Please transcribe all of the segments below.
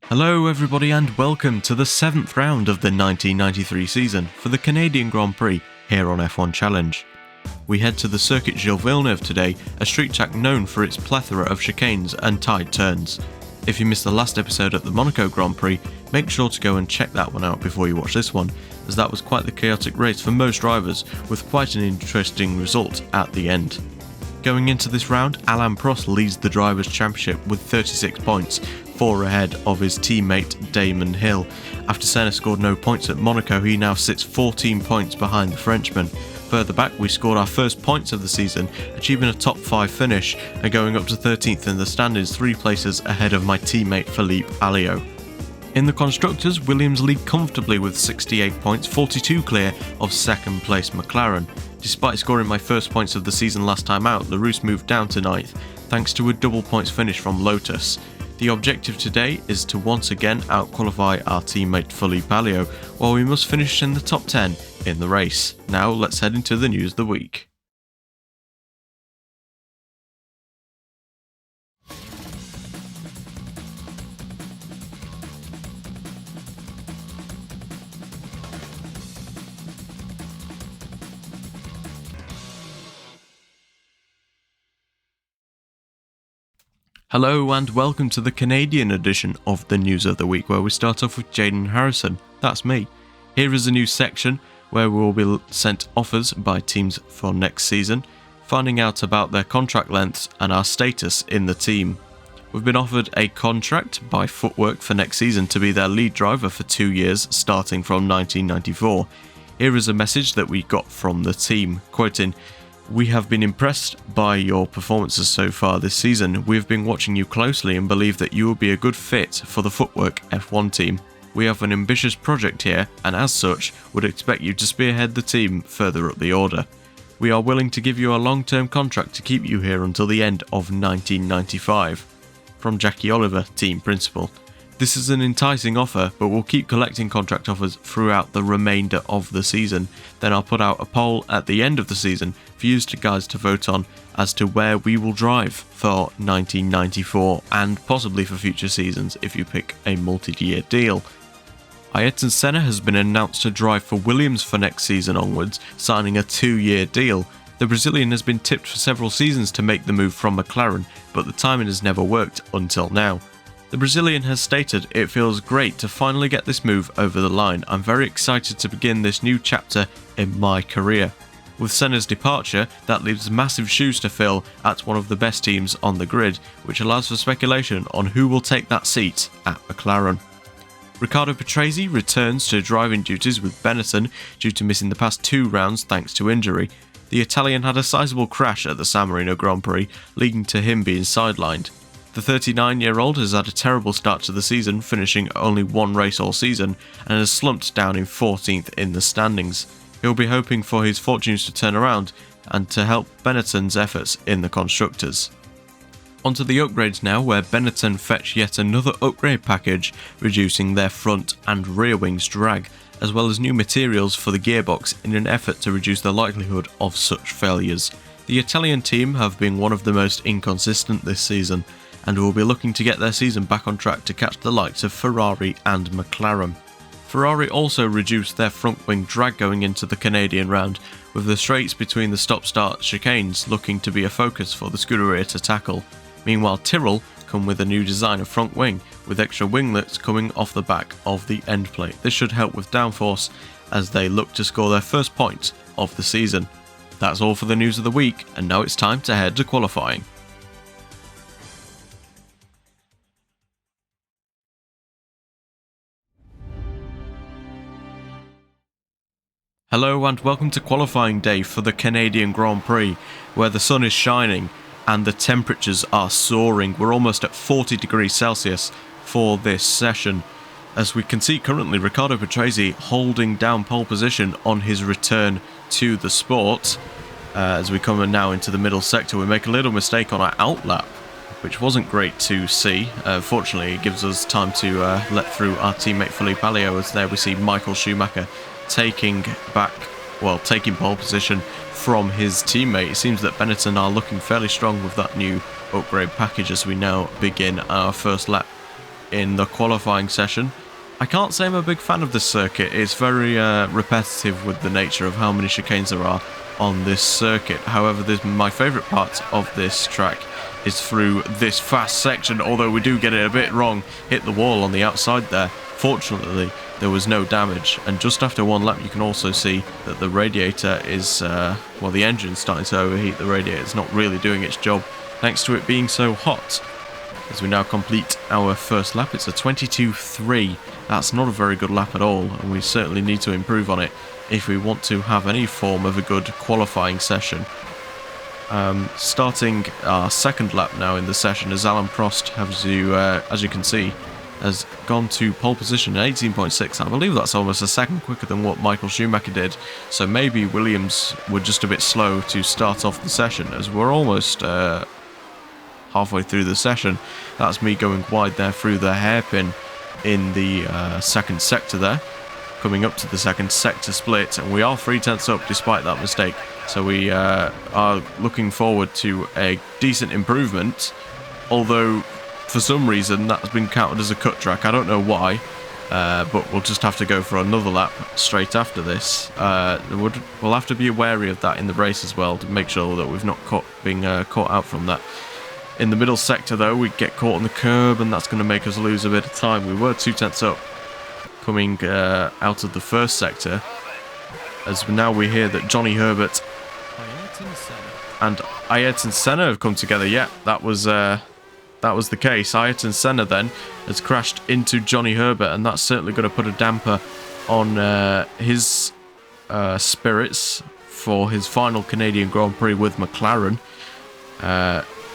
Hello everybody and welcome to the 7th round of the 1993 season for the Canadian Grand Prix here on F1 Challenge. We head to the Circuit Gilles Villeneuve today, a street track known for its plethora of chicanes and tight turns. If you missed the last episode at the Monaco Grand Prix, make sure to go and check that one out before you watch this one, as that was quite the chaotic race for most drivers, with quite an interesting result at the end. Going into this round, Alain Prost leads the Drivers' Championship with 36 points, 4 ahead of his teammate Damon Hill. After Senna scored no points at Monaco, he now sits 14 points behind the Frenchman. Further back, we scored our first points of the season, achieving a top 5 finish and going up to 13th in the standings, 3 places ahead of my teammate Philippe Alliot. In the Constructors, Williams lead comfortably with 68 points, 42 clear of second place McLaren. Despite scoring my first points of the season last time out, Larrousse moved down to 9th, thanks to a double points finish from Lotus. The objective today is to once again outqualify our teammate Philippe Alliot, while we must finish in the top 10 in the race. Now let's head into the news of the week. Hello and welcome to the Canadian edition of the News of the Week, where we start off with Jaden Harrison. That's me. Here is a new section where we will be sent offers by teams for next season, finding out about their contract lengths and our status in the team. We've been offered a contract by Footwork for next season to be their lead driver for 2 years, starting from 1994. Here is a message that we got from the team, quoting, "We have been impressed by your performances so far this season. We have been watching you closely and believe that you will be a good fit for the Footwork F1 team. We have an ambitious project here and as such would expect you to spearhead the team further up the order. We are willing to give you a long-term contract to keep you here until the end of 1995. From Jackie Oliver, team principal. This is an enticing offer, but we'll keep collecting contract offers throughout the remainder of the season. Then I'll put out a poll at the end of the season for you guys to vote on as to where we will drive for 1994 and possibly for future seasons if you pick a multi-year deal." Ayrton Senna has been announced to drive for Williams for next season onwards, signing a 2-year deal. The Brazilian has been tipped for several seasons to make the move from McLaren, but the timing has never worked until now. The Brazilian has stated, "It feels great to finally get this move over the line. I'm very excited to begin this new chapter in my career." With Senna's departure, that leaves massive shoes to fill at one of the best teams on the grid, which allows for speculation on who will take that seat at McLaren. Riccardo Patrese returns to driving duties with Benetton due to missing the past 2 rounds thanks to injury. The Italian had a sizable crash at the San Marino Grand Prix, leading to him being sidelined. The 39-year-old has had a terrible start to the season, finishing only 1 race all season, and has slumped down in 14th in the standings. He'll be hoping for his fortunes to turn around and to help Benetton's efforts in the Constructors. Onto the upgrades now, where Benetton fetch yet another upgrade package, reducing their front and rear wings drag, as well as new materials for the gearbox in an effort to reduce the likelihood of such failures. The Italian team have been one of the most inconsistent this season, and will be looking to get their season back on track to catch the likes of Ferrari and McLaren. Ferrari also reduced their front wing drag going into the Canadian round, with the straights between the stop-start chicanes looking to be a focus for the Scuderia to tackle. Meanwhile, Tyrrell come with a new design of front wing, with extra winglets coming off the back of the end plate. This should help with downforce as they look to score their first point of the season. That's all for the news of the week, and now it's time to head to qualifying. Hello and welcome to qualifying day for the Canadian Grand Prix, where the sun is shining and the temperatures are soaring. We're almost at 40 degrees Celsius for this session. As we can see currently, Riccardo Patrese holding down pole position on his return to the sport. As we come now into the middle sector, we make a little mistake on our outlap, which wasn't great to see. Fortunately, it gives us time to let through our teammate Philippe Alliot, as there we see Michael Schumacher taking pole position from his teammate. It seems that Benetton are looking fairly strong with that new upgrade package as we now begin our first lap in the qualifying session. I can't say I'm a big fan of this circuit. It's very repetitive with the nature of how many chicanes there are on this circuit. However, my favourite part of this track is through this fast section, although we do get it a bit wrong. Hit the wall on the outside there. Fortunately, there was no damage, and just after one lap you can also see that the radiator is, well, the engine's starting to overheat. The radiator is not really doing its job thanks to it being so hot. As we now complete our first lap, it's a 22.3. That's not a very good lap at all, and we certainly need to improve on it if we want to have any form of a good qualifying session. Starting our second lap now in the session, as Alain Prost, as you can see, has gone to pole position at 18.6. I believe that's almost a second quicker than what Michael Schumacher did, so maybe Williams were just a bit slow to start off the session, as we're almost halfway through the session. That's me going wide there through the hairpin in the second sector there, coming up to the second sector split, and we are 3/10 up despite that mistake, so we are looking forward to a decent improvement, although for some reason that's been counted as a cut track. I don't know why, but we'll just have to go for another lap straight after this. We'll have to be wary of that in the race as well, to make sure that we've not being caught out from that. In the middle sector though, we get caught on the curb, and that's going to make us lose a bit of time. We were 2/10 up coming out of the first sector, as now we hear that Johnny Herbert and Ayrton Senna have come together. Yeah, that was the case. Ayrton Senna then has crashed into Johnny Herbert, and that's certainly going to put a damper on his spirits for his final Canadian Grand Prix with McLaren.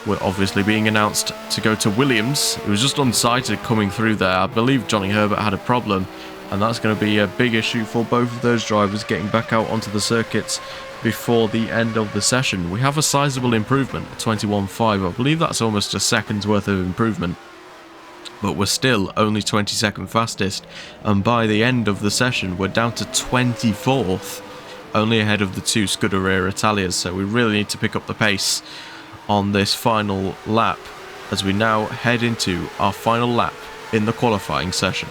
We're obviously being announced to go to Williams. It was just unsighted coming through there. I believe Johnny Herbert had a problem, and that's going to be a big issue for both of those drivers getting back out onto the circuits before the end of the session. We have a sizable improvement, 21.5. I believe that's almost a second's worth of improvement, but we're still only 22nd fastest, and by the end of the session we're down to 24th, only ahead of the two Scuderia Italias, so we really need to pick up the pace on this final lap as we now head into our final lap in the qualifying session.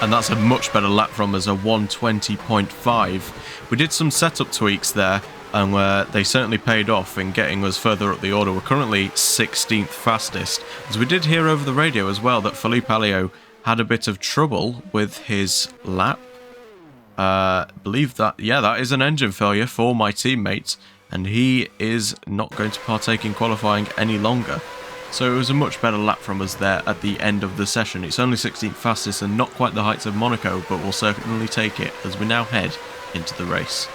And that's a much better lap from us, a 120.5. We did some setup tweaks there, and they certainly paid off in getting us further up the order. We're currently 16th fastest, as we did hear over the radio as well that Philippe Alliot had a bit of trouble with his lap. Believe that, yeah, that is an engine failure for my teammate, and he is not going to partake in qualifying any longer. So it was a much better lap from us there at the end of the session. It's only 16th fastest and not quite the heights of Monaco, but we'll certainly take it as we now head into the race.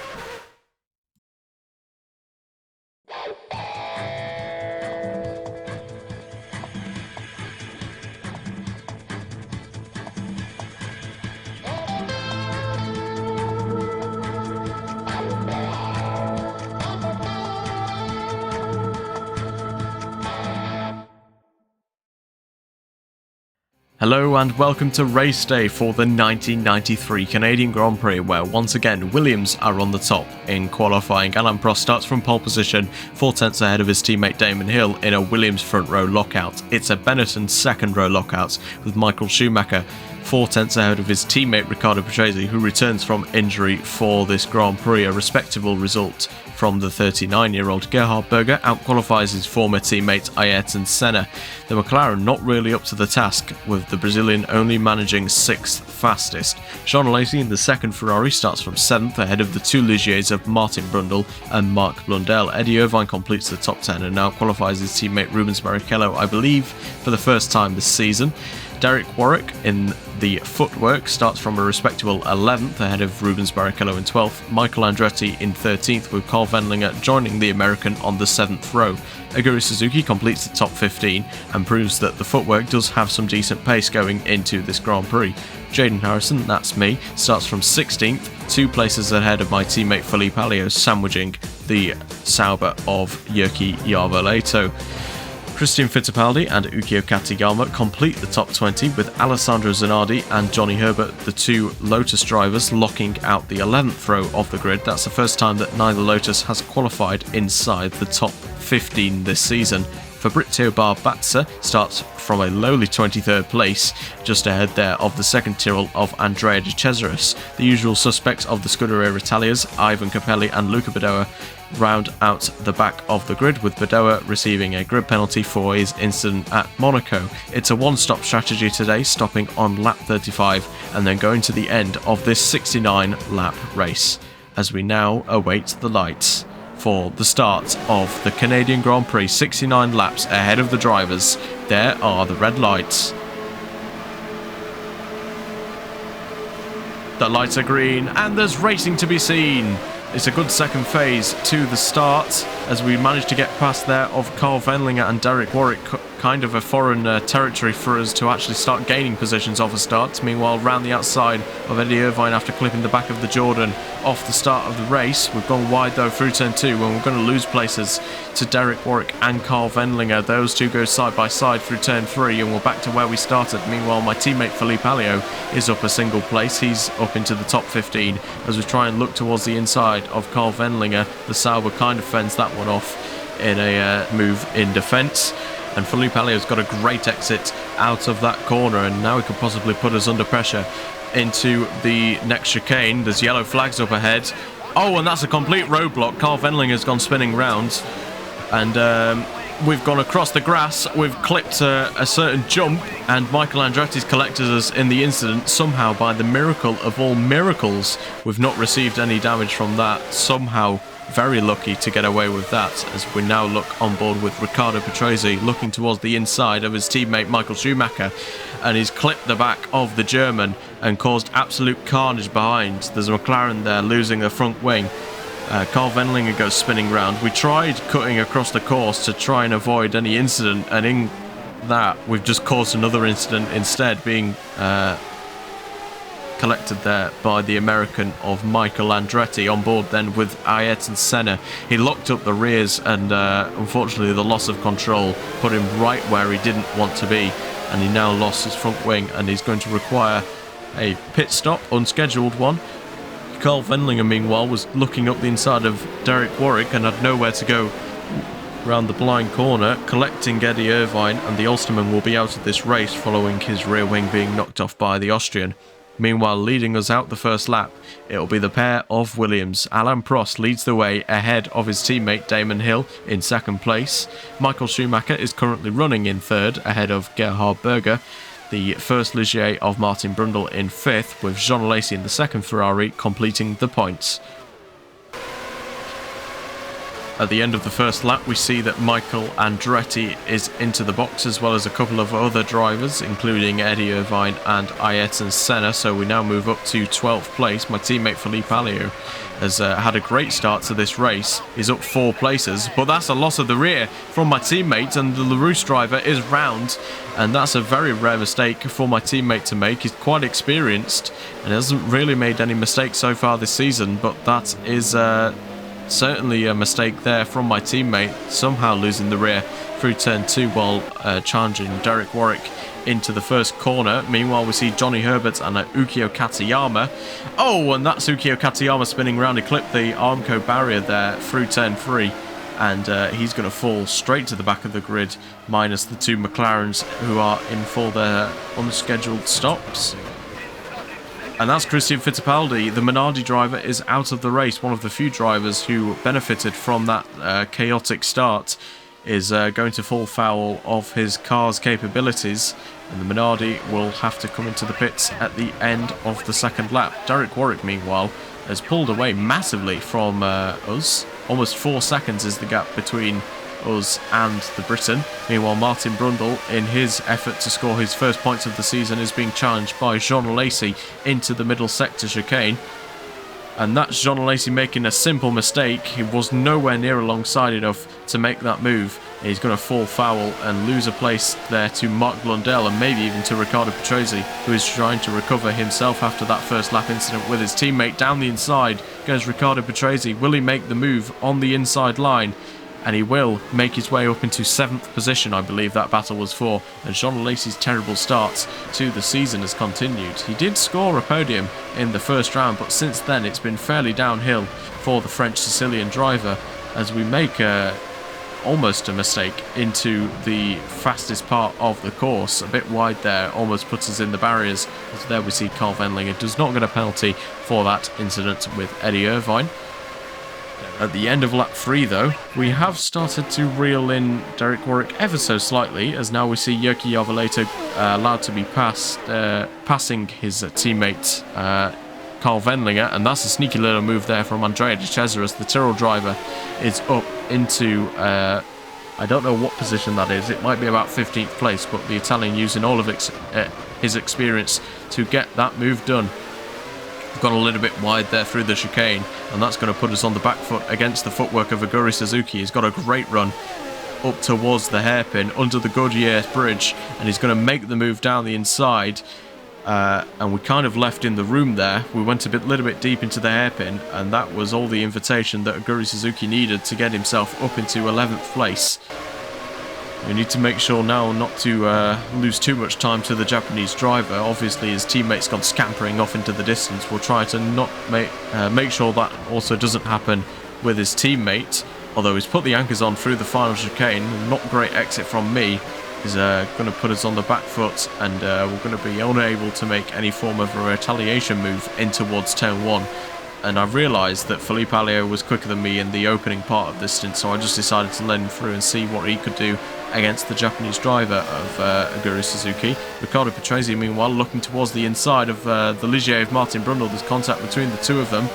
Hello and welcome to race day for the 1993 Canadian Grand Prix, where once again Williams are on the top in qualifying. Alain Prost starts from pole position, 4 tenths ahead of his teammate Damon Hill in a Williams front row lockout. It's a Benetton second row lockout with Michael Schumacher 4 tenths ahead of his teammate Riccardo Patrese, who returns from injury for this Grand Prix. A respectable result from the 39-year-old. Gerhard Berger outqualifies his former teammate Ayrton Senna. The McLaren not really up to the task, with the Brazilian only managing 6th fastest. Jean Alesi in the second Ferrari starts from 7th ahead of the two Ligiers of Martin Brundle and Marc Blundell. Eddie Irvine completes the top 10 and now qualifies his teammate Rubens Barrichello, I believe, for the first time this season. Derek Warwick in the footwork starts from a respectable 11th ahead of Rubens Barrichello in 12th. Michael Andretti in 13th, with Carl Wendlinger joining the American on the 7th row. Aguri Suzuki completes the top 15 and proves that the footwork does have some decent pace going into this Grand Prix. Jaden Harrison, that's me, starts from 16th, 2 places ahead of my teammate Philippe Alliot, sandwiching the Sauber of Jyrki Järveläto. Christian Fittipaldi and Ukio Katagama complete the top 20, with Alessandro Zanardi and Johnny Herbert, the two Lotus drivers, locking out the 11th row of the grid. That's the first time that neither Lotus has qualified inside the top 15 this season. Fabrizio Barbatza starts from a lowly 23rd place, just ahead there of the second Tyrrell of Andrea De Cesaris. The usual suspects of the Scuderia Italias, Ivan Capelli and Luca Badoa, round out the back of the grid, with Badoa receiving a grid penalty for his incident at Monaco. It's a one-stop strategy today, stopping on lap 35 and then going to the end of this 69-lap race, as we now await the lights for the start of the Canadian Grand Prix. 69 laps ahead of the drivers. There are the red lights. The lights are green and there's racing to be seen. It's a good second phase to the start, as we managed to get past there of Carl Wendlinger and Derek Warwick. Kind of a foreign territory for us to actually start gaining positions off a start. Meanwhile, round the outside of Eddie Irvine after clipping the back of the Jordan off the start of the race. We've gone wide though through turn 2, and we're going to lose places to Derek Warwick and Carl Wendlinger. Those two go side by side through turn 3, and we're back to where we started. Meanwhile, my teammate Philippe Alliot is up a single place. He's up into the top 15 as we try and look towards the inside of Carl Wendlinger. The Sauber kind of fends that one off in a move in defence. And Philippe Alliot's got a great exit out of that corner, and now he could possibly put us under pressure into the next chicane. There's yellow flags up ahead. Oh, and that's a complete roadblock. Carl Wendlinger's gone spinning round, and we've gone across the grass. We've clipped a certain jump, and Michael Andretti's collected us in the incident. Somehow, by the miracle of all miracles, we've not received any damage from that. Somehow, very lucky to get away with that, as we now look on board with Riccardo Patrese looking towards the inside of his teammate Michael Schumacher, and he's clipped the back of the German and caused absolute carnage behind. There's a McLaren there losing the front wing. Carl Wendlinger goes spinning round. We tried cutting across the course to try and avoid any incident, and in that we've just caused another incident instead, being collected there by the American of Michael Andretti, on board then with Ayrton Senna. He locked up the rears, and unfortunately the loss of control put him right where he didn't want to be, and he now lost his front wing, and he's going to require a pit stop, unscheduled one. Carl Wendlinger meanwhile was looking up the inside of Derek Warwick and had nowhere to go round the blind corner, collecting Eddie Irvine, and the Ulsterman will be out of this race following his rear wing being knocked off by the Austrian. Meanwhile, leading us out the first lap, it'll be the pair of Williams. Alain Prost leads the way ahead of his teammate Damon Hill in second place. Michael Schumacher is currently running in third ahead of Gerhard Berger. The first Ligier of Martin Brundle in fifth, with Jean Alesi in the second Ferrari completing the points. At the end of the first lap, we see that Michael Andretti is into the box, as well as a couple of other drivers, including Eddie Irvine and Ayrton Senna. So we now move up to 12th place. My teammate Philippe Alliot has had a great start to this race. He's up 4 places, but that's a loss of the rear from my teammate, and the Larrousse driver is round, and that's a very rare mistake for my teammate to make. He's quite experienced and hasn't really made any mistakes so far this season, but that is certainly a mistake there from my teammate, somehow losing the rear through turn 2 while challenging Derek Warwick into the first corner. Meanwhile, we see Johnny Herbert and Ukio Katayama. Oh, and that's Ukio Katayama spinning around. He clipped the Armco barrier there through turn 3. And he's going to fall straight to the back of the grid, minus the 2 McLarens who are in for their unscheduled stops. And that's Christian Fittipaldi. The Minardi driver is out of the race. One of the few drivers who benefited from that chaotic start is going to fall foul of his car's capabilities. And the Minardi will have to come into the pits at the end of the second lap. Derek Warwick, meanwhile, has pulled away massively from us. Almost 4 seconds is the gap between us and the Briton. Meanwhile, Martin Brundle, in his effort to score his first points of the season, is being challenged by Jean Lacey into the middle sector chicane. And that's Jean Lacey making a simple mistake. He was nowhere near alongside enough to make that move. He's going to fall foul and lose a place there to Mark Blundell and maybe even to Riccardo Patrese, who is trying to recover himself after that first lap incident with his teammate. Down the inside goes Riccardo Patrese. Will he make the move on the inside line? And he will make his way up into 7th position, I believe that battle was for. And Jean Lacey's terrible start to the season has continued. He did score a podium in the first round, but since then it's been fairly downhill for the French Sicilian driver as we make almost a mistake into the fastest part of the course. A bit wide there, almost puts us in the barriers. As there we see Carl Wendlinger does not get a penalty for that incident with Eddie Irvine. At the end of lap 3, though, we have started to reel in Derek Warwick ever so slightly, as now we see Jyrki Järveläinen allowed to be passing his teammate Carl Wendlinger, and that's a sneaky little move there from Andrea Di Cesare as the Tyrrell driver is up into, I don't know what position that is, it might be about 15th place, but the Italian using all of his experience to get that move done. Gone a little bit wide there through the chicane, and that's going to put us on the back foot against the footwork of Aguri Suzuki. He's got a great run up towards the hairpin under the Gaudier bridge, and he's going to make the move down the inside. And we kind of left in the room there. We went a little bit deep into the hairpin, and that was all the invitation that Aguri Suzuki needed to get himself up into 11th place. We need to make sure now not to lose too much time to the Japanese driver. Obviously his teammate's gone scampering off into the distance. We'll try to not make sure that also doesn't happen with his teammate. Although he's put the anchors on through the final chicane. Not great exit from me. Is going to put us on the back foot, and we're going to be unable to make any form of a retaliation move in towards turn 1. And I realised that Philippe Alliot was quicker than me in the opening part of this stint, so I just decided to let him through and see what he could do against the Japanese driver of Aguri Suzuki. Riccardo Patrese, meanwhile, looking towards the inside of the Ligier of Martin Brundle. There's contact between the two of them,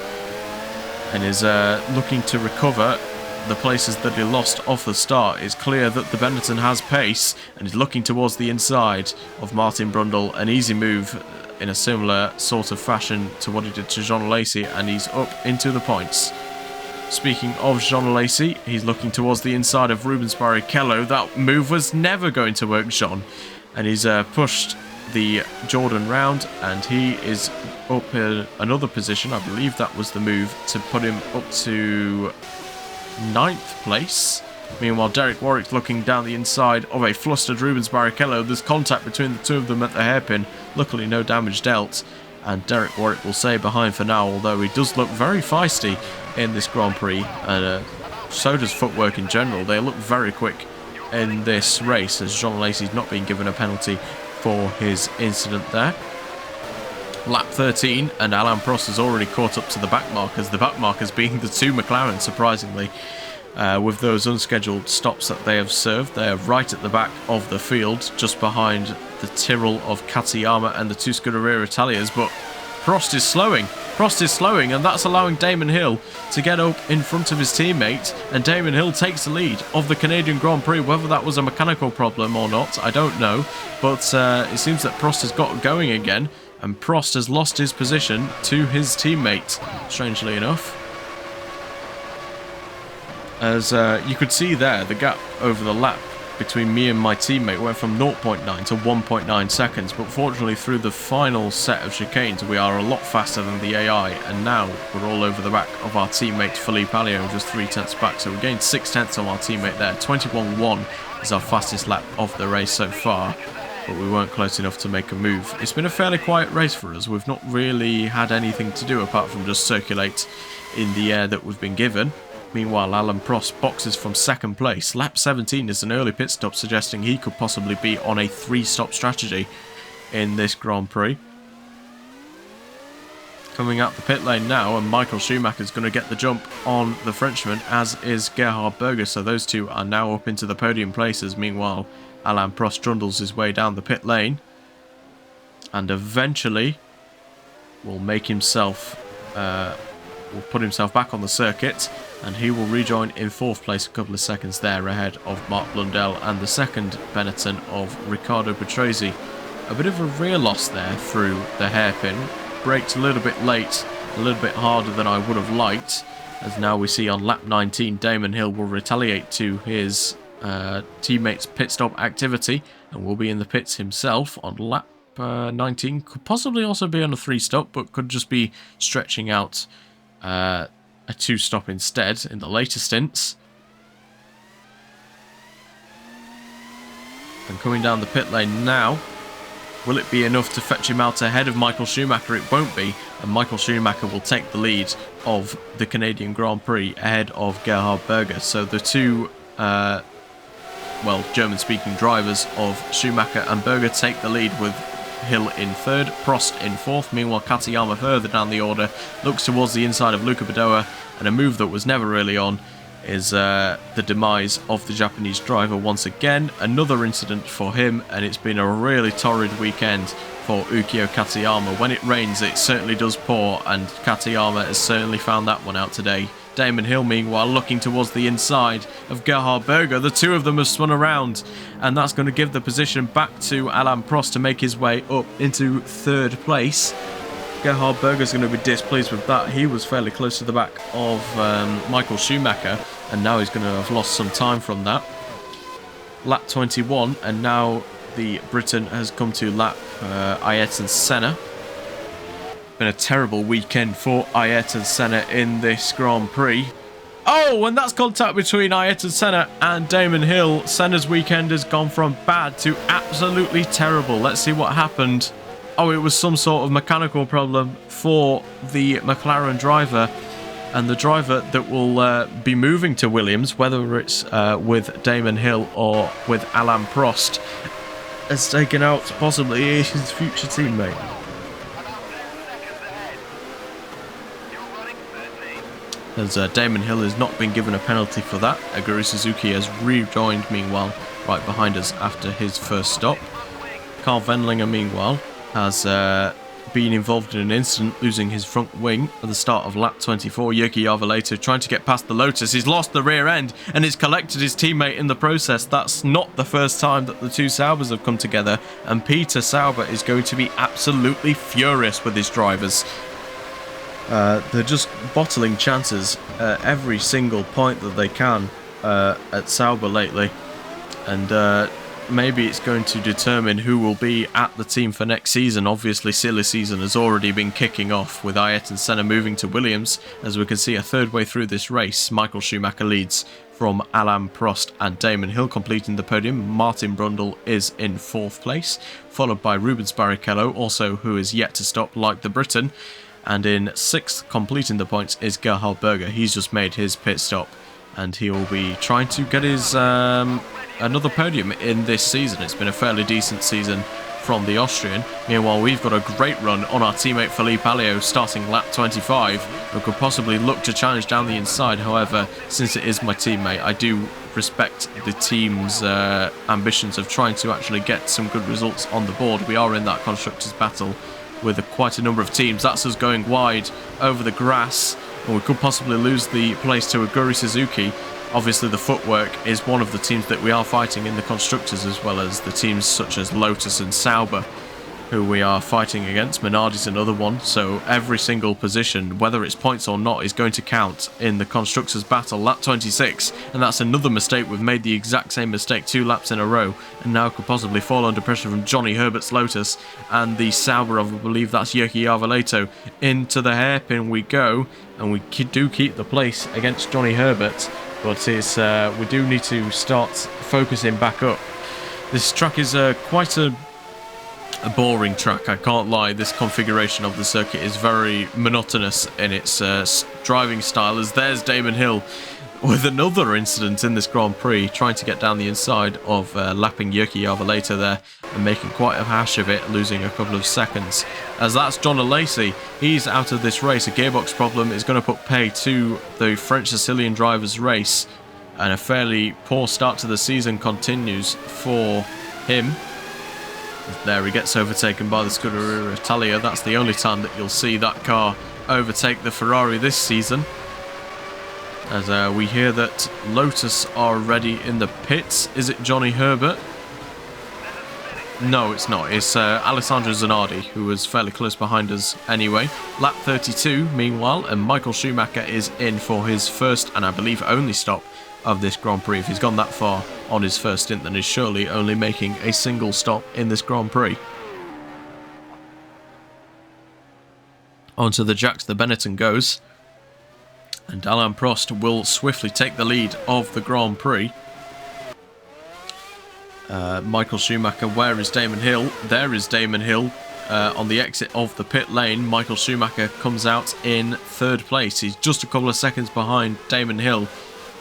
and is looking to recover the places that he lost off the start. It's clear that the Benetton has pace, and is looking towards the inside of Martin Brundle. An easy move in a similar sort of fashion to what he did to Jean Lacey, and he's up into the points. Speaking of Jean Lacey, he's looking towards the inside of Rubens Barrichello. That move was never going to work, Jean. And he's pushed the Jordan round, and he is up in another position. I believe that was the move to put him up to 9th place. Meanwhile, Derek Warwick's looking down the inside of a flustered Rubens Barrichello. There's contact between the two of them at the hairpin. Luckily, no damage dealt. And Derek Warwick will stay behind for now, although he does look very feisty in this Grand Prix. And so does footwork in general. They look very quick in this race, as Jean Lacey's not being given a penalty for his incident there. Lap 13, and Alain Prost has already caught up to the back markers. The back markers being the two McLaren, surprisingly. With those unscheduled stops that they have served. They are right at the back of the field, just behind the Tyrrell of Katayama and the two Scuderia Italias, but Prost is slowing, and that's allowing Damon Hill to get up in front of his teammate, and Damon Hill takes the lead of the Canadian Grand Prix. Whether that was a mechanical problem or not, I don't know, but it seems that Prost has got going again, and Prost has lost his position to his teammate, strangely enough. As you could see there, the gap over the lap between me and my teammate went from 0.9 to 1.9 seconds, but fortunately through the final set of chicanes we are a lot faster than the AI, and now we're all over the back of our teammate Philippe Alliot, just 3 tenths back, so we gained 6 tenths on our teammate there. 21.1 is our fastest lap of the race so far. but we weren't close enough to make a move. It's been a fairly quiet race for us. We've not really had anything to do apart from just circulate in the air that we've been given. Meanwhile, Alain Prost boxes from second place. Lap 17 is an early pit stop, suggesting he could possibly be on a 3-stop strategy in this Grand Prix. Coming out the pit lane now, and Michael Schumacher is going to get the jump on the Frenchman, as is Gerhard Berger, so those two are now up into the podium places. Meanwhile, Alain Prost trundles his way down the pit lane, and eventually will make himself, will put himself back on the circuit, and he will rejoin in 4th place a couple of seconds there ahead of Mark Blundell and the second Benetton of Riccardo Patrese. A bit of a rear loss there through the hairpin. Braked a little bit late, a little bit harder than I would have liked, as now we see on lap 19 Damon Hill will retaliate to his teammates' pit stop activity and will be in the pits himself on lap 19. Could possibly also be on a 3-stop, but could just be stretching out a 2-stop instead in the later stints. And coming down the pit lane now, will it be enough to fetch him out ahead of Michael Schumacher? It won't be, and Michael Schumacher will take the lead of the Canadian Grand Prix ahead of Gerhard Berger. So the two, German-speaking drivers of Schumacher and Berger take the lead, with Hill in 3rd, Prost in 4th. Meanwhile, Katayama further down the order looks towards the inside of Luca Badoa, and a move that was never really on is the demise of the Japanese driver once again. Another incident for him, and it's been a really torrid weekend for Ukyo Katayama. When it rains, it certainly does pour, and Katayama has certainly found that one out today. Damon Hill, meanwhile, looking towards the inside of Gerhard Berger. The two of them have spun around, and that's going to give the position back to Alain Prost to make his way up into 3rd place. Gerhard Berger's going to be displeased with that. He was fairly close to the back of Michael Schumacher, and now he's going to have lost some time from that. Lap 21, and now the Briton has come to lap Alliot and Senna. Been a terrible weekend for Alliot and Senna in this Grand Prix. Oh, and that's contact between Alliot and Senna and Damon Hill. Senna's weekend has gone from bad to absolutely terrible. Let's see what happened. Oh, it was some sort of mechanical problem for the McLaren driver, and the driver that will be moving to Williams, whether it's with Damon Hill or with Alain Prost, has taken out possibly his future teammate. As Damon Hill has not been given a penalty for that. Aguri Suzuki has rejoined, meanwhile, right behind us after his first stop. Carl Wendlinger, meanwhile, has been involved in an incident, losing his front wing at the start of lap 24. Yuki Arveleto trying to get past the Lotus. He's lost the rear end and he's collected his teammate in the process. That's not the first time that the two Saubers have come together, and Peter Sauber is going to be absolutely furious with his drivers. They're just bottling chances every single point that they can at Sauber lately, and maybe it's going to determine who will be at the team for next season. Obviously, silly season has already been kicking off, with Alliot and Senna moving to Williams. As we can see, a third way through this race, Michael Schumacher leads from Alain Prost and Damon Hill completing the podium. Martin Brundle is in 4th place, followed by Rubens Barrichello, also who is yet to stop like the Briton. And in 6th, completing the points, is Gerhard Berger. He's just made his pit stop, and he will be trying to get his another podium in this season. It's been a fairly decent season from the Austrian. Meanwhile, we've got a great run on our teammate Philippe Alliot starting lap 25, who could possibly look to challenge down the inside. However, since it is my teammate, I do respect the team's ambitions of trying to actually get some good results on the board. We are in that Constructors battle with quite a number of teams. That's us going wide over the grass, and we could possibly lose the place to Aguri Suzuki. Obviously, the footwork is one of the teams that we are fighting in the Constructors, as well as the teams such as Lotus and Sauber, who we are fighting against. Minardi's another one, so every single position, whether it's points or not, is going to count in the Constructors battle. Lap 26, and that's another mistake. We've made the exact same mistake 2 laps in a row, and now could possibly fall under pressure from Johnny Herbert's Lotus and the Sauber of, I believe that's Yuki Arveleto. Into the hairpin we go, and we do keep the place against Johnny Herbert, but it's, we do need to start focusing back up. This track is quite a a boring track, I can't lie. This configuration of the circuit is very monotonous in its driving style, as there's Damon Hill with another incident in this Grand Prix, trying to get down the inside of lapping Circuit Gilles Villeneuve there and making quite a hash of it, losing a couple of seconds. As that's John Lacey, he's out of this race. A gearbox problem is going to put pay to the French-Sicilian driver's race, and a fairly poor start to the season continues for him. There he gets overtaken by the Scuderia Italia. That's the only time that you'll see that car overtake the Ferrari this season. As we hear that Lotus are ready in the pits. Is it Johnny Herbert? No, it's not. It's Alessandro Zanardi, who was fairly close behind us anyway. Lap 32, meanwhile, and Michael Schumacher is in for his first and I believe only stop of this Grand Prix. If he's gone that far on his first stint, then he's surely only making a single stop in this Grand Prix. Onto the Jacques de Benetton goes, and Alain Prost will swiftly take the lead of the Grand Prix. Michael Schumacher, where is Damon Hill? There is Damon Hill on the exit of the pit lane. Michael Schumacher comes out in third place. He's just a couple of seconds behind Damon Hill,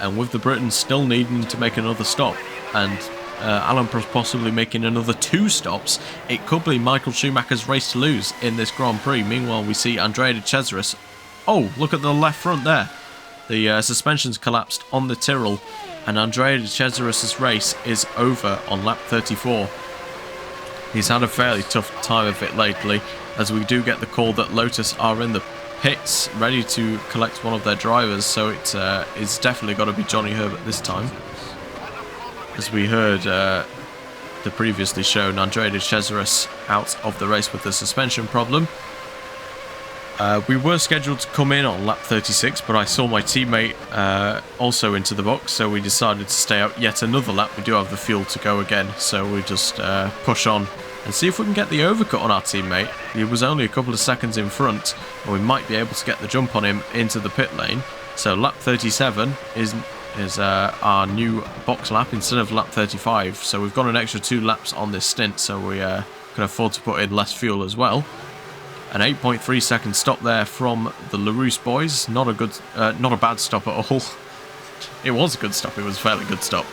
and with the Britons still needing to make another stop, and Alain Prost possibly making another 2 stops, it could be Michael Schumacher's race to lose in this Grand Prix. Meanwhile, we see Andrea de Cesaris. Oh, look at the left front there. The suspension's collapsed on the Tyrrell, and Andrea de Cesaris' race is over on lap 34. He's had a fairly tough time of it lately, as we do get the call that Lotus are in the pits ready to collect one of their drivers, so it's definitely got to be Johnny Herbert this time. As we heard the previously shown Andrea de Cesaris out of the race with the suspension problem. We were scheduled to come in on lap 36, but I saw my teammate also into the box, so we decided to stay out yet another lap. We do have the fuel to go again, so we just push on and see if we can get the overcut on our teammate. He was only a couple of seconds in front, and we might be able to get the jump on him into the pit lane. So lap 37 is our new box lap instead of lap 35, so we've got an extra 2 laps on this stint, so we can afford to put in less fuel as well. An 8.3 second stop there from the Larrousse boys. Not a bad stop at all. It was a good stop. It was a fairly good stop,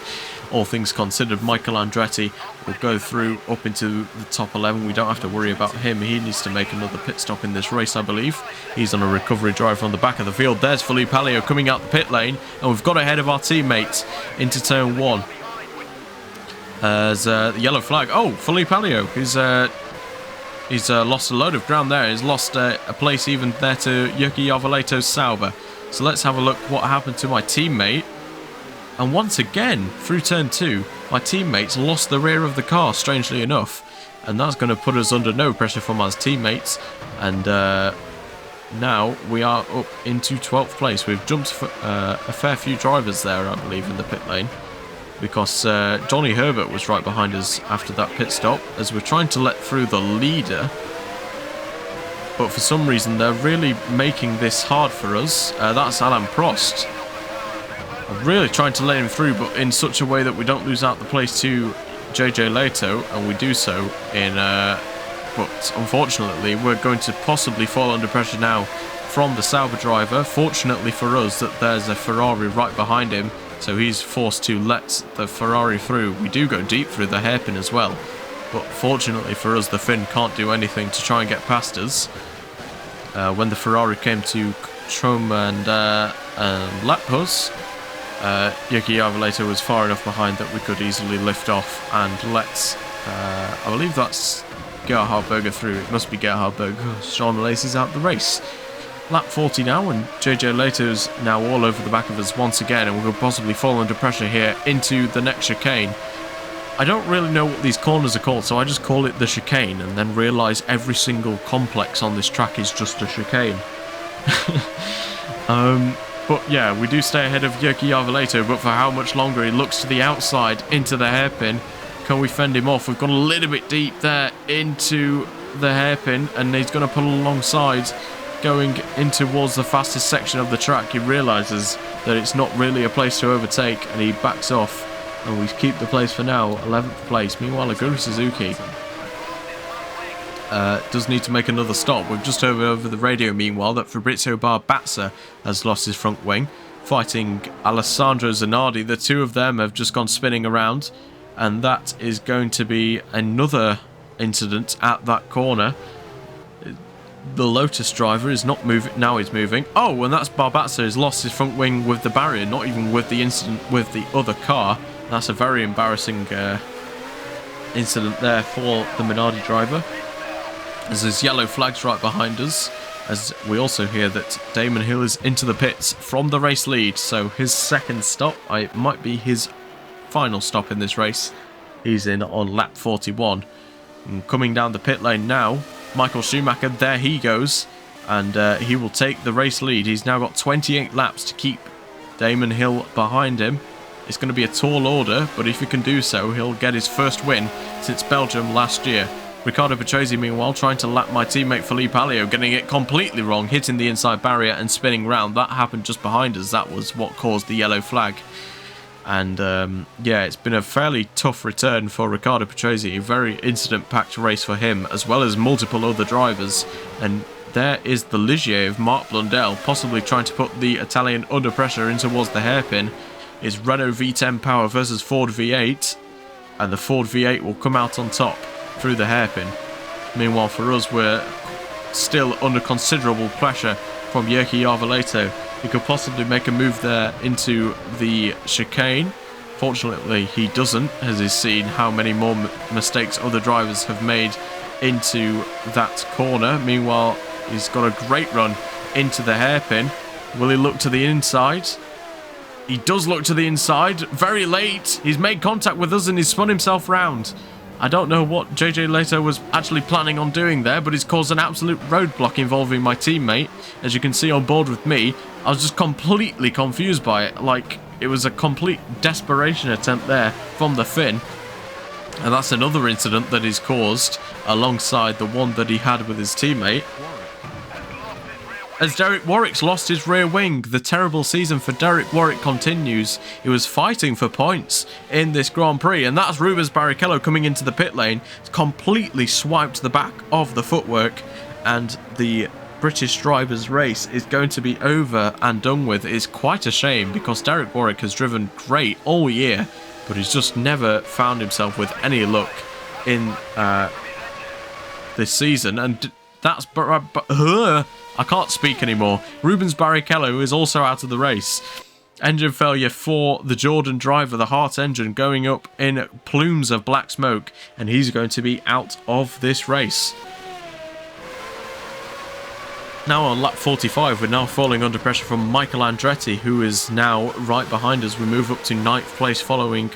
all things considered. Michael Andretti will go through up into the top 11. We don't have to worry about him. He needs to make another pit stop in this race, I believe. He's on a recovery drive from the back of the field. There's Philippe Alliot coming out the pit lane, and we've got ahead of our teammates into turn 1. As the yellow flag. Oh, Philippe Alliot is... He's lost a load of ground there. He's lost a place even there to Circuit Gilles Villeneuve's Sauber. So let's have a look what happened to my teammate. And once again, through turn 2, my teammates lost the rear of the car, strangely enough. And that's going to put us under no pressure from our teammates. And now we are up into 12th place. We've jumped a fair few drivers there, I believe, in the pit lane, because Johnny Herbert was right behind us after that pit stop, as we're trying to let through the leader. But for some reason, they're really making this hard for us. That's Alain Prost. I'm really trying to let him through, but in such a way that we don't lose out the place to JJ Leto, and we do so in... but unfortunately, we're going to possibly fall under pressure now from the Sauber driver. Fortunately for us, that there's a Ferrari right behind him, so he's forced to let the Ferrari through. We do go deep through the hairpin as well, but fortunately for us, the Finn can't do anything to try and get past us. When the Ferrari came to Trom and lap us, Circuit Gilles Villeneuve was far enough behind that we could easily lift off and let, I believe that's Gerhard Berger through. It must be Gerhard Berger. Sean Lacey's out the race. Lap 40 now, and JJ Leto's now all over the back of us once again, and we could possibly fall under pressure here into the next chicane. I don't really know what these corners are called, so I just call it the chicane, and then realise every single complex on this track is just a chicane. But yeah, we do stay ahead of Circuit Gilles Villeneuve, but for how much longer? He looks to the outside, into the hairpin. Can we fend him off? We've gone a little bit deep there into the hairpin, and he's going to pull alongside, going in towards the fastest section of the track. He realises that it's not really a place to overtake, and he backs off, and we keep the place for now, 11th place. Meanwhile, Aguri Suzuki does need to make another stop. We've just heard over the radio, meanwhile, that Fabrizio Barbazza has lost his front wing, fighting Alessandro Zanardi. The two of them have just gone spinning around, and that is going to be another incident at that corner. The Lotus driver is not moving. Now he's moving. Oh, and that's Barbazza has lost his front wing with the barrier, not even with the incident with the other car. That's a very embarrassing incident there for the Minardi driver. There's yellow flags right behind us, as we also hear that Damon Hill is into the pits from the race lead. So his second stop, it might be his final stop in this race. He's in on lap 41. And coming down the pit lane now, Michael Schumacher, there he goes, and he will take the race lead. He's now got 28 laps to keep Damon Hill behind him. It's going to be a tall order, but if he can do so, he'll get his first win since Belgium last year. Riccardo Patrese, meanwhile, trying to lap my teammate Philippe Alliot, getting it completely wrong, hitting the inside barrier and spinning round. That happened just behind us. That was what caused the yellow flag. And yeah, it's been a fairly tough return for Riccardo Patrese, a very incident-packed race for him, as well as multiple other drivers. And there is the Ligier of Marc Blundell, possibly trying to put the Italian under pressure in towards the hairpin. It's Renault V10 power versus Ford V8, and the Ford V8 will come out on top through the hairpin. Meanwhile, for us, we're still under considerable pressure from Jirki Arvoleto. He could possibly make a move there into the chicane. Fortunately, he doesn't, as he's seen how many more mistakes other drivers have made into that corner. Meanwhile, he's got a great run into the hairpin. Will he look to the inside? He does look to the inside. Very late. He's made contact with us and he's spun himself round. I don't know what JJ Leto was actually planning on doing there, but he's caused an absolute roadblock involving my teammate. As you can see on board with me, I was just completely confused by it. Like, it was a complete desperation attempt there from the Finn. And that's another incident that he's caused alongside the one that he had with his teammate. As Derek Warwick's lost his rear wing, the terrible season for Derek Warwick continues. He was fighting for points in this Grand Prix, and that's Rubens Barrichello coming into the pit lane. It's completely swiped the back of the footwork, and the British driver's race is going to be over and done with. It's quite a shame, because Derek Warwick has driven great all year, but he's just never found himself with any luck in this season, and that's... I can't speak anymore. Rubens Barrichello is also out of the race. Engine failure for the Jordan driver, the Hart engine, going up in plumes of black smoke, and he's going to be out of this race. Now on lap 45, we're now falling under pressure from Michael Andretti, who is now right behind us. We move up to 9th place following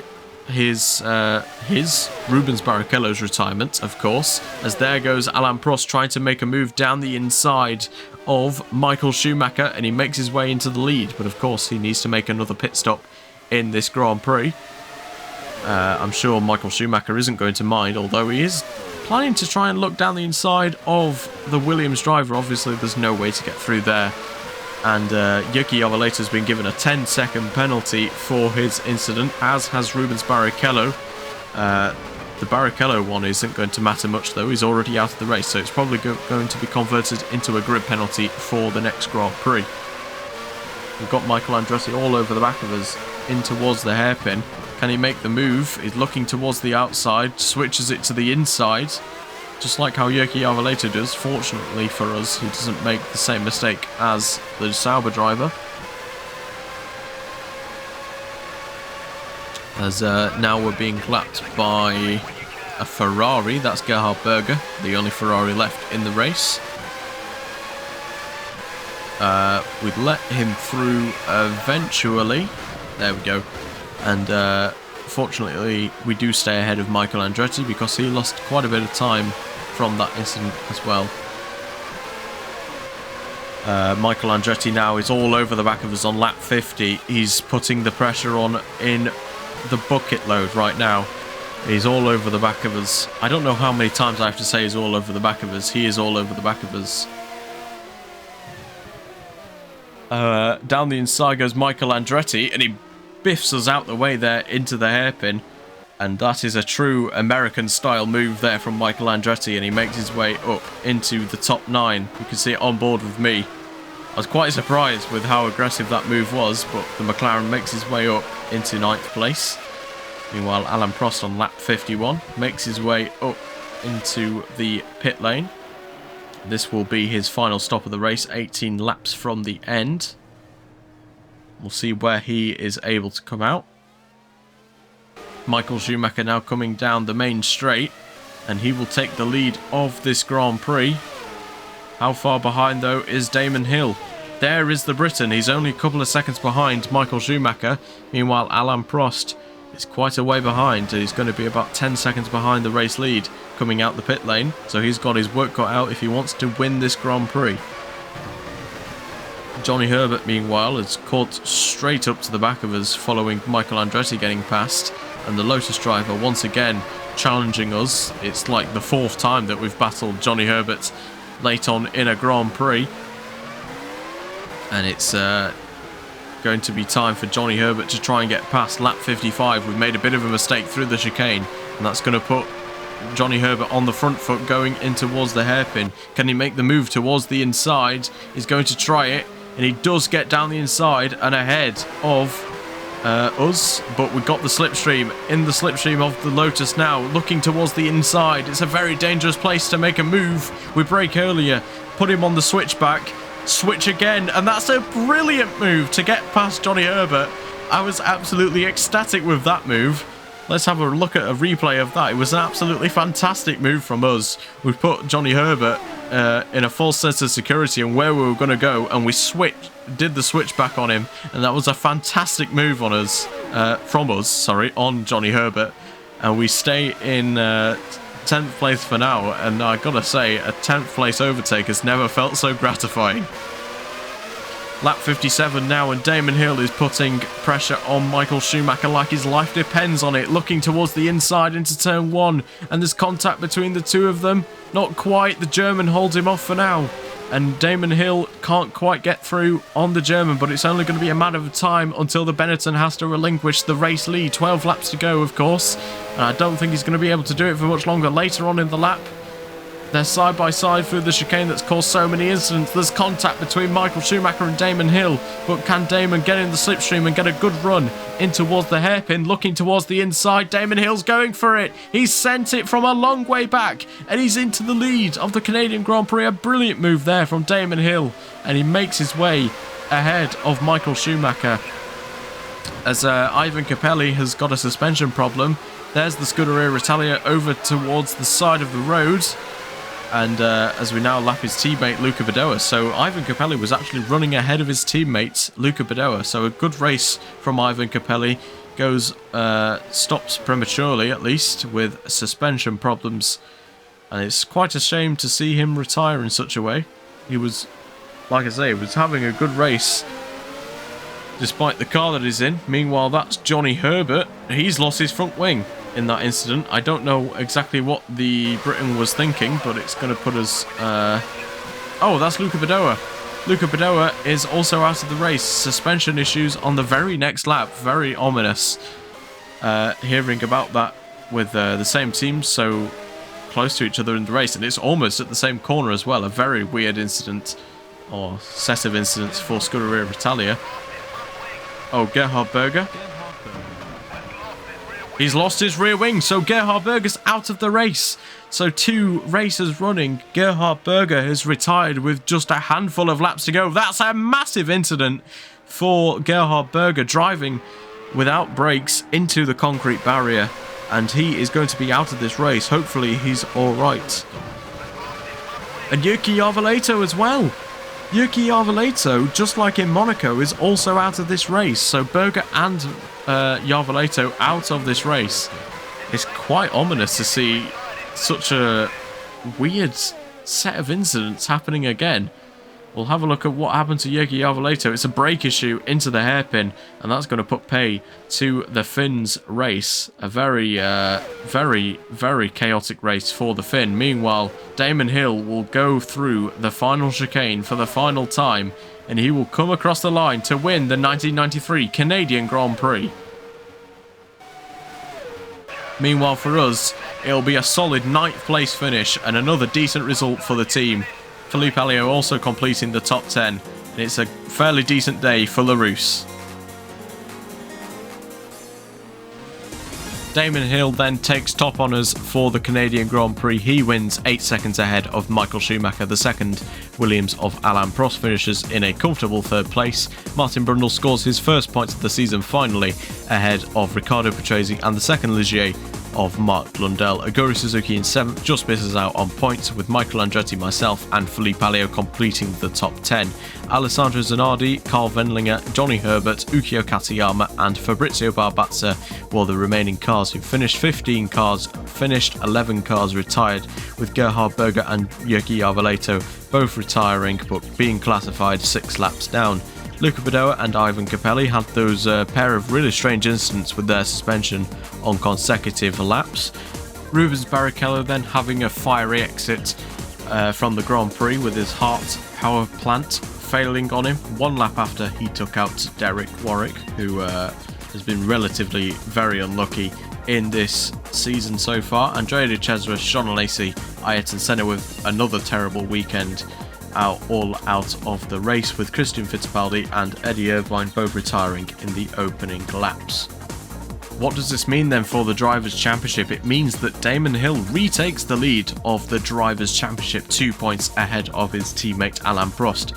his Rubens Barrichello's retirement, of course, as there goes Alain Prost trying to make a move down the inside of Michael Schumacher, and he makes his way into the lead, but of course he needs to make another pit stop in this Grand Prix. I'm sure Michael Schumacher isn't going to mind, although he is planning to try and look down the inside of the Williams driver. Obviously there's no way to get through there. And Jirki Arvoleto has been given a 10-second penalty for his incident, as has Rubens Barrichello. The Barrichello one isn't going to matter much, though. He's already out of the race, so it's probably going to be converted into a grid penalty for the next Grand Prix. We've got Michael Andretti all over the back of us, in towards the hairpin. Can he make the move? He's looking towards the outside, switches it to the inside, just like how Jirki Arvoleto does. Fortunately for us, he doesn't make the same mistake as the Sauber driver. As now we're being clapped by a Ferrari. That's Gerhard Berger, the only Ferrari left in the race. We'd let him through eventually. There we go. And fortunately, we do stay ahead of Michael Andretti, because he lost quite a bit of time from that incident as well. Michael Andretti now is all over the back of us on lap 50. He's putting the pressure on in the bucket load right now. He's all over the back of us. I don't know how many times I have to say he's all over the back of us. He is all over the back of us. Down the inside goes Michael Andretti, and he biffs us out the way there into the hairpin. And that is a true American-style move there from Michael Andretti, and he makes his way up into the top 9. You can see it on board with me. I was quite surprised with how aggressive that move was, but the McLaren makes his way up into 9th place. Meanwhile, Alain Prost on lap 51 makes his way up into the pit lane. This will be his final stop of the race, 18 laps from the end. We'll see where he is able to come out. Michael Schumacher now coming down the main straight, and he will take the lead of this Grand Prix. How far behind, though, is Damon Hill? There is the Briton. He's only a couple of seconds behind Michael Schumacher. Meanwhile, Alain Prost is quite a way behind. He's going to be about 10 seconds behind the race lead coming out the pit lane. So he's got his work cut out if he wants to win this Grand Prix. Johnny Herbert, meanwhile, is caught straight up to the back of us following Michael Andretti getting past. And the Lotus driver once again challenging us. It's like the 4th time that we've battled Johnny Herbert late on in a Grand Prix. And it's going to be time for Johnny Herbert to try and get past lap 55. We've made a bit of a mistake through the chicane, and that's going to put Johnny Herbert on the front foot going in towards the hairpin. Can he make the move towards the inside? He's going to try it, and he does get down the inside and ahead of us, but we've got the slipstream. In the slipstream of the Lotus now, looking towards the inside. It's a very dangerous place to make a move. We brake earlier, put him on the switchback, switch again, and that's a brilliant move to get past Johnny Herbert. I was absolutely ecstatic with that move. Let's have a look at a replay of that. It was an absolutely fantastic move from us. We put Johnny Herbert in a false sense of security and where we were going to go, and we did the switchback on him, and that was a fantastic move on us, on Johnny Herbert, and we stay in 10th place for now. And I gotta say, a 10th place overtake has never felt so gratifying. Lap 57 now, and Damon Hill is putting pressure on Michael Schumacher like his life depends on it, looking towards the inside into turn 1, and there's contact between the two of them. Not quite. The German holds him off for now, and Damon Hill can't quite get through on the German, but it's only going to be a matter of time until the Benetton has to relinquish the race lead. 12 laps to go, of course, and I don't think he's going to be able to do it for much longer. Later on in the lap, they're side by side through the chicane that's caused so many incidents. There's contact between Michael Schumacher and Damon Hill, but can Damon get in the slipstream and get a good run in towards the hairpin, looking towards the inside? Damon Hill's going for it. He's sent it from a long way back, and he's into the lead of the Canadian Grand Prix. A brilliant move there from Damon Hill, and he makes his way ahead of Michael Schumacher. As Ivan Capelli has got a suspension problem. There's the Scuderia Italia over towards the side of the road. And as we now lap his teammate Luca Badoa. So Ivan Capelli was actually running ahead of his teammate Luca Badoa. So a good race from Ivan Capelli. Stops prematurely, at least, with suspension problems. And it's quite a shame to see him retire in such a way. He was, like I say, was having a good race despite the car that he's in. Meanwhile, that's Johnny Herbert. He's lost his front wing in that incident. I don't know exactly what the Briton was thinking, but it's going to put us... Oh, that's Luca Badoa. Luca Badoa is also out of the race. Suspension issues on the very next lap. Very ominous. Hearing about that with the same team so close to each other in the race, and it's almost at the same corner as well. A very weird incident, or set of incidents for Scuderia Italia. Oh, Gerhard Berger. He's lost his rear wing, so Gerhard Berger's out of the race. So 2 races running, Gerhard Berger has retired with just a handful of laps to go. That's a massive incident for Gerhard Berger, driving without brakes into the concrete barrier, and he is going to be out of this race. Hopefully he's all right. And Yuki Arvelato as well. Yuki Arvelato, just like in Monaco, is also out of this race. So Berger and Yarvelato out of this race. It's quite ominous to see such a weird set of incidents happening again. We'll have a look at what happened to Yuki Yarvelato. It's a brake issue into the hairpin, and that's going to put pay to the Finns race. A very, very chaotic race for the Finn. Meanwhile, Damon Hill will go through the final chicane for the final time, and he will come across the line to win the 1993 Canadian Grand Prix. Meanwhile for us, it'll be a solid 9th place finish and another decent result for the team. Philippe Alliot also completing the top 10, and it's a fairly decent day for Larrousse. Damon Hill then takes top honours for the Canadian Grand Prix. He wins 8 seconds ahead of Michael Schumacher. The second Williams of Alain Prost finishes in a comfortable 3rd place. Martin Brundle scores his first points of the season finally, ahead of Riccardo Patrese and the second Ligier of Marc Blundell. Aguri Suzuki in 7th just misses out on points, with Michael Andretti, myself and Philippe Alliot completing the top 10. Alessandro Zanardi, Carl Wendlinger, Johnny Herbert, Ukio Katayama and Fabrizio Barbazza were the remaining cars who finished. 15 cars finished, 11 cars retired, with Gerhard Berger and Jyrki Arveleto both retiring but being classified 6 laps down. Luca Badoa and Ivan Capelli had those pair of really strange incidents with their suspension on consecutive laps. Rubens Barrichello then having a fiery exit from the Grand Prix, with his Hart power plant failing on him 1 lap after he took out Derek Warwick, who has been relatively very unlucky in this season so far. Andrea De Cesare, Sean Alesi, Ayrton Senna with another terrible weekend, all out of the race, with Christian Fittipaldi and Eddie Irvine both retiring in the opening laps. What does this mean then for the Drivers' Championship? It means that Damon Hill retakes the lead of the Drivers' Championship, 2 points ahead of his teammate Alain Prost.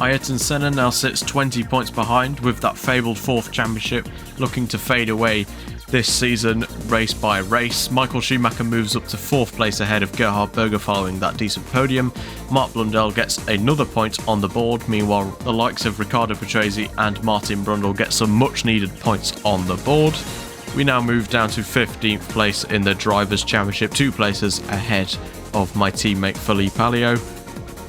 Ayrton Senna now sits 20 points behind, with that fabled 4th championship looking to fade away this season, race by race. Michael Schumacher moves up to 4th place ahead of Gerhard Berger following that decent podium. Marc Blundell gets another point on the board. Meanwhile, the likes of Riccardo Patrese and Martin Brundle get some much needed points on the board. We now move down to 15th place in the Drivers' Championship, 2 places ahead of my teammate Philippe Alliot.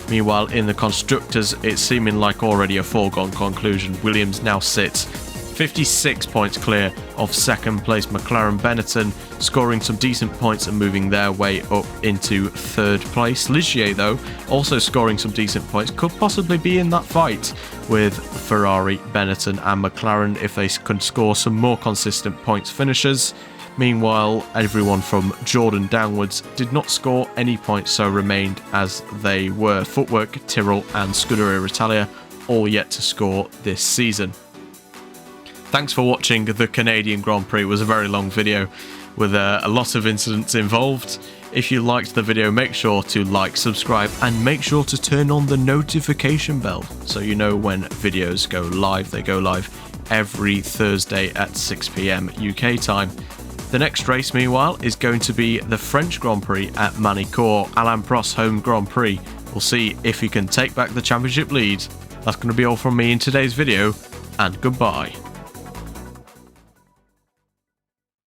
Meanwhile, in the Constructors, it's seeming like already a foregone conclusion. Williams now sits 56 points clear of 2nd place McLaren. Benetton scoring some decent points and moving their way up into 3rd place. Ligier, though, also scoring some decent points, could possibly be in that fight with Ferrari, Benetton and McLaren if they can score some more consistent points finishes. Meanwhile, everyone from Jordan downwards did not score any points, so remained as they were. Footwork, Tyrrell and Scuderia Italia all yet to score this season. Thanks for watching the Canadian Grand Prix. It was a very long video with a lot of incidents involved. If you liked the video, make sure to like, subscribe and make sure to turn on the notification bell so you know when videos go live. They go live every Thursday at 6 PM UK time. The next race, meanwhile, is going to be the French Grand Prix at Monaco, Alain Prost's home Grand Prix. We'll see if he can take back the championship lead. That's going to be all from me in today's video, and goodbye.